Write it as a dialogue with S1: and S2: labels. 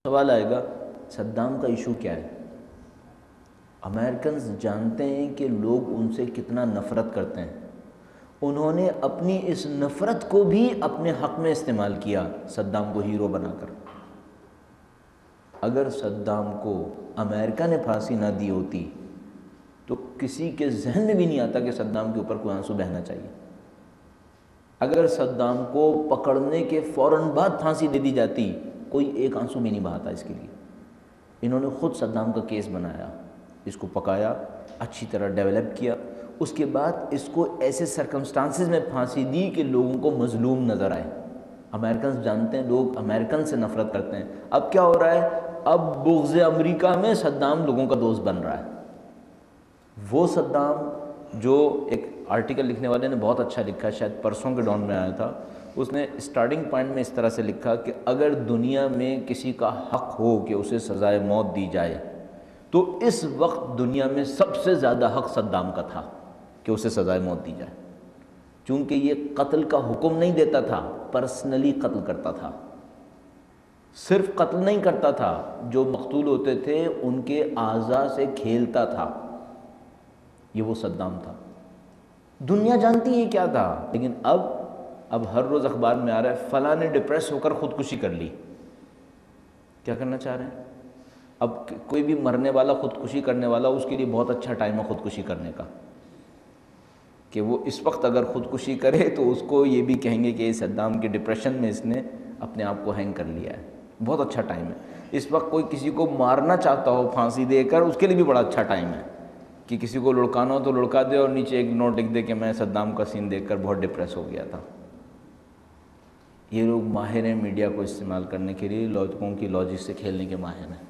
S1: سوال آئے گا صدام کا ایشو کیا ہے؟ امریکنز جانتے ہیں کہ لوگ ان سے کتنا نفرت کرتے ہیں، انہوں نے اپنی اس نفرت کو بھی اپنے حق میں استعمال کیا، صدام کو ہیرو بنا کر۔ اگر صدام کو امریکہ نے پھانسی نہ دی ہوتی تو کسی کے ذہن میں بھی نہیں آتا کہ صدام کے اوپر کوئی آنسو بہنا چاہیے۔ اگر صدام کو پکڑنے کے فوراً بعد پھانسی دے دی جاتی، کوئی ایک آنسو بھی نہیں بہاتا اس کے لیے۔ انہوں نے خود صدام کا کیس بنایا، اس کو پکایا، اچھی طرح ڈیولپ کیا، اس کے بعد اس کو ایسے سرکمسٹانسز میں پھانسی دی کہ لوگوں کو مظلوم نظر آئے۔ امریکنز جانتے ہیں لوگ امریکن سے نفرت کرتے ہیں۔ اب کیا ہو رہا ہے؟ اب بغض امریکہ میں صدام لوگوں کا دوست بن رہا ہے۔ وہ صدام جو ایک آرٹیکل لکھنے والے نے بہت اچھا لکھا، شاید پرسوں کے ڈان میں آیا تھا، اس نے اسٹارٹنگ پوائنٹ میں اس طرح سے لکھا کہ اگر دنیا میں کسی کا حق ہو کہ اسے سزائے موت دی جائے تو اس وقت دنیا میں سب سے زیادہ حق صدام کا تھا کہ اسے سزائے موت دی جائے، چونکہ یہ قتل کا حکم نہیں دیتا تھا، پرسنلی قتل کرتا تھا۔ صرف قتل نہیں کرتا تھا، جو مقتول ہوتے تھے ان کے اعضاء سے کھیلتا تھا۔ یہ وہ صدام تھا۔ دنیا جانتی ہے کیا تھا، لیکن اب ہر روز اخبار میں آ رہا ہے فلاں نے ڈپریس ہو کر خودکشی کر لی۔ کیا کرنا چاہ رہے ہیں؟ اب کوئی بھی مرنے والا، خودکشی کرنے والا، اس کے لیے بہت اچھا ٹائم ہے خودکشی کرنے کا، کہ وہ اس وقت اگر خودکشی کرے تو اس کو یہ بھی کہیں گے کہ صدام کے ڈپریشن میں اس نے اپنے آپ کو ہینگ کر لیا ہے۔ بہت اچھا ٹائم ہے اس وقت۔ کوئی کسی کو مارنا چاہتا ہو پھانسی دے کر، اس کے لیے بھی بڑا اچھا ٹائم ہے کہ کسی کو لڑکانا ہو تو لڑکا دے اور نیچے ایک نوٹ لکھ دے کہ میں صدام کا سین دیکھ کر بہت ڈپریس ہو گیا تھا۔ یہ لوگ ماہر ہیں میڈیا کو استعمال کرنے کے لیے، لوگوں کی لاجک سے کھیلنے کے ماہر ہیں۔